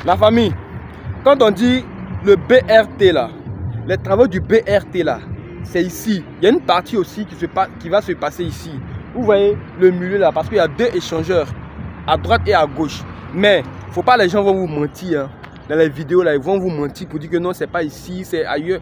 La famille, quand on dit le BRT là, les travaux du BRT là, c'est ici. Il y a une partie aussi qui va se passer ici. Vous voyez le milieu là, parce qu'il y a deux échangeurs à droite et à gauche. Mais il ne faut pas, les gens vont vous mentir. Hein. Dans les vidéos là, ils vont vous mentir pour dire que non, c'est pas ici, c'est ailleurs.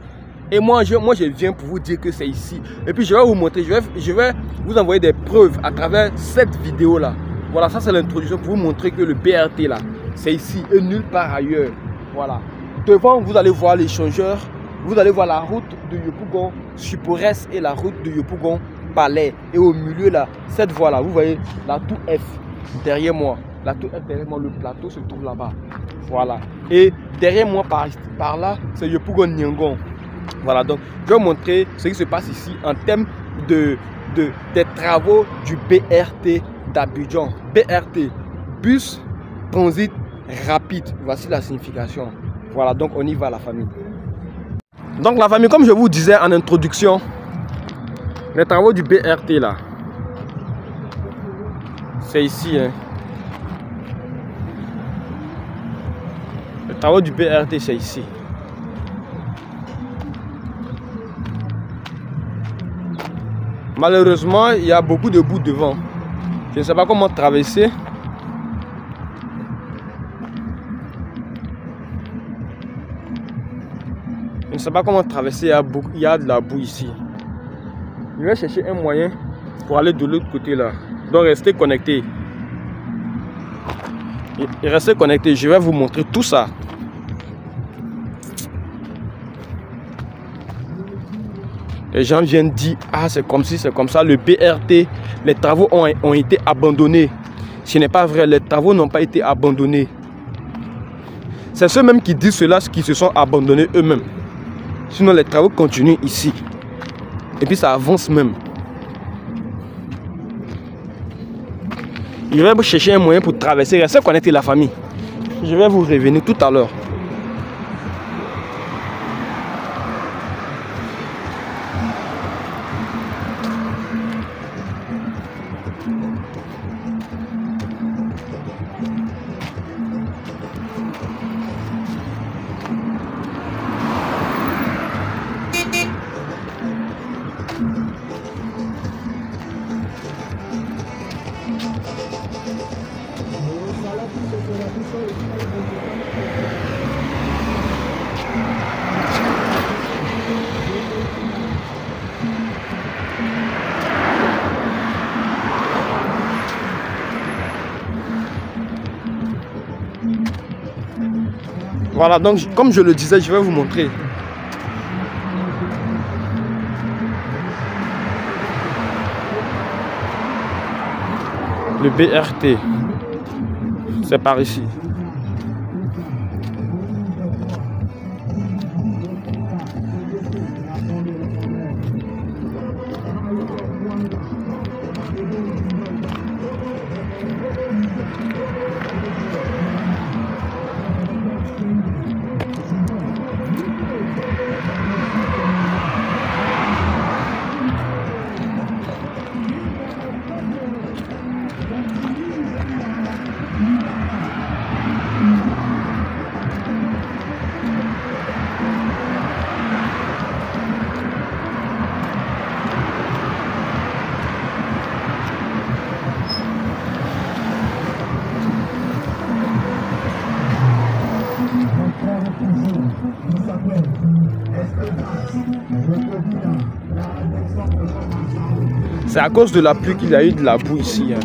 Et moi je viens pour vous dire que c'est ici. Et puis je vais vous montrer, je vais vous envoyer des preuves à travers cette vidéo là. Voilà, ça c'est l'introduction pour vous montrer que le BRT là, c'est ici et nulle part ailleurs. Voilà. Devant, vous allez voir l'échangeur. Vous allez voir la route de Yopougon, Supores et la route de Yopougon, Palais. Et au milieu là, cette voie là, vous voyez la tour F derrière moi. La tour F derrière moi, le plateau se trouve là-bas. Voilà. Et derrière moi, par là, c'est Yopougon Nyangon. Voilà, donc je vais vous montrer ce qui se passe ici en termes des travaux du BRT d'Abidjan. BRT, bus transit rapide. Voici la signification. Voilà, donc on y va la famille. Donc la famille, comme je vous disais en introduction, les travaux du BRT là, c'est ici. Hein. Les travaux du BRT, c'est ici. Malheureusement, il y a beaucoup de boue devant. Je ne sais pas comment traverser. Je ne sais pas comment traverser, il y a de la boue ici. Je vais chercher un moyen pour aller de l'autre côté là. Donc restez connectés. Et restez connectés, je vais vous montrer tout ça. Les gens viennent dire, ah c'est comme si, c'est comme ça, le BRT, les travaux ont été abandonnés. Ce n'est pas vrai, les travaux n'ont pas été abandonnés. C'est ceux-mêmes qui disent cela qui se sont abandonnés eux-mêmes. Sinon les travaux continuent ici. Et puis ça avance même. Je vais vous chercher un moyen pour traverser. Restez connectés la famille. Je vais vous revenir tout à l'heure. Voilà, donc comme je le disais, je vais vous montrer. Le BRT, c'est par ici. C'est à cause de la pluie qu'il y a eu de la boue ici. Hein.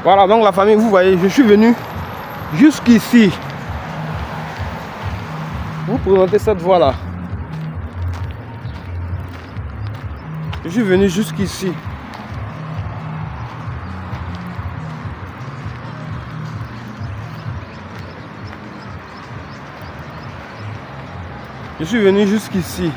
Voilà, donc la famille, vous voyez, je suis venu jusqu'ici. Vous présentez cette voie là. Je suis venu jusqu'ici. Je suis venu jusqu'ici.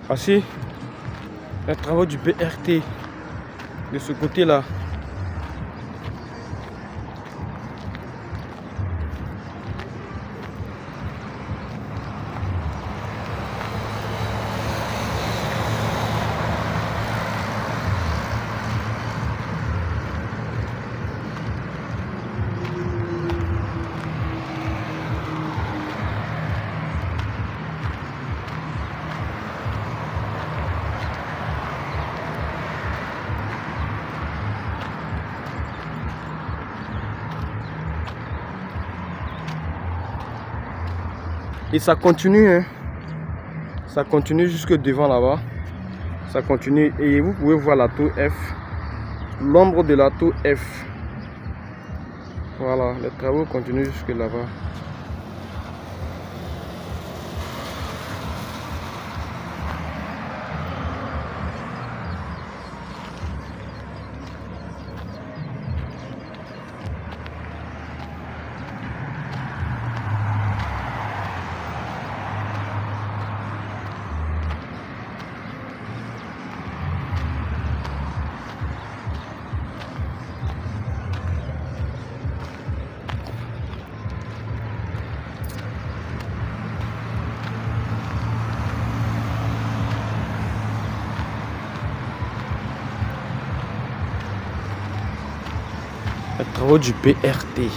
Voici les travaux du BRT de ce côté-là. Et ça continue, hein. Ça continue jusque devant là-bas. Ça continue et vous pouvez voir la tour F. L'ombre de la tour F. Voilà, les travaux continuent jusque là-bas. Les travaux du BRT.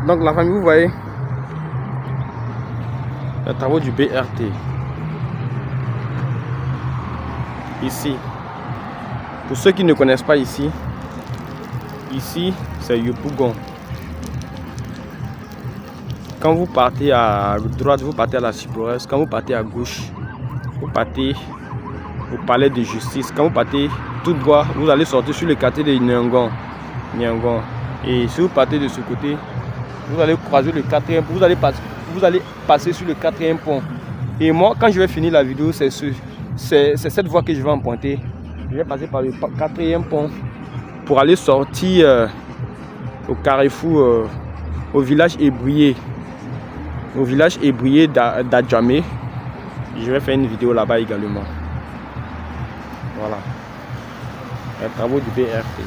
Donc la famille, vous voyez les travaux du BRT. Ici, pour ceux qui ne connaissent pas ici c'est Yopougon. Quand vous partez à droite, vous partez à la Cypresse. Quand vous partez à gauche, vous partez au palais de justice. Quand vous partez tout droit, vous allez sortir sur le quartier de Nyangon. Et si vous partez de ce côté, vous allez croiser le 4e, vous allez passer sur le 4e pont. Et moi, quand je vais finir la vidéo, c'est cette voie que je vais emprunter. Je vais passer par le 4e pont pour aller sortir au carrefour, au village Ébrouillé. Au village Ébrouillé d'Adjamé. Je vais faire une vidéo là-bas également. Voilà. Les travaux du BRT.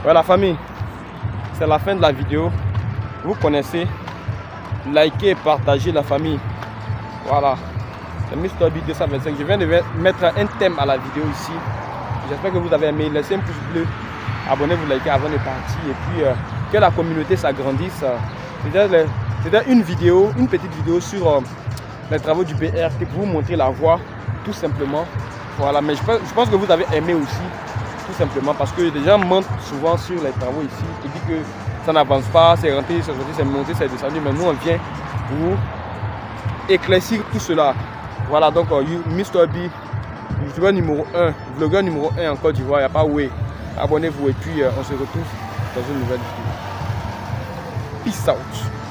Voilà famille, c'est la fin de la vidéo. Vous connaissez, likez et partagez la famille. Voilà, c'est Mr. B 225. Je viens de mettre un thème à la vidéo ici. J'espère que vous avez aimé. Laissez un pouce bleu, abonnez-vous, likez avant de partir. Et puis que la communauté s'agrandisse. C'était une vidéo, une petite vidéo sur les travaux du BRT pour vous montrer la voie, tout simplement. Voilà, mais je pense que vous avez aimé aussi. Tout simplement parce que les gens mentent souvent sur les travaux ici et disent que ça n'avance pas, c'est rentré, c'est monté, c'est descendu. Mais nous on vient pour éclaircir tout cela. Voilà donc Mr. B, youtubeur numéro 1, vlogueur numéro 1 en Côte d'Ivoire, il n'y a pas où. Abonnez-vous et puis on se retrouve dans une nouvelle vidéo. Peace out.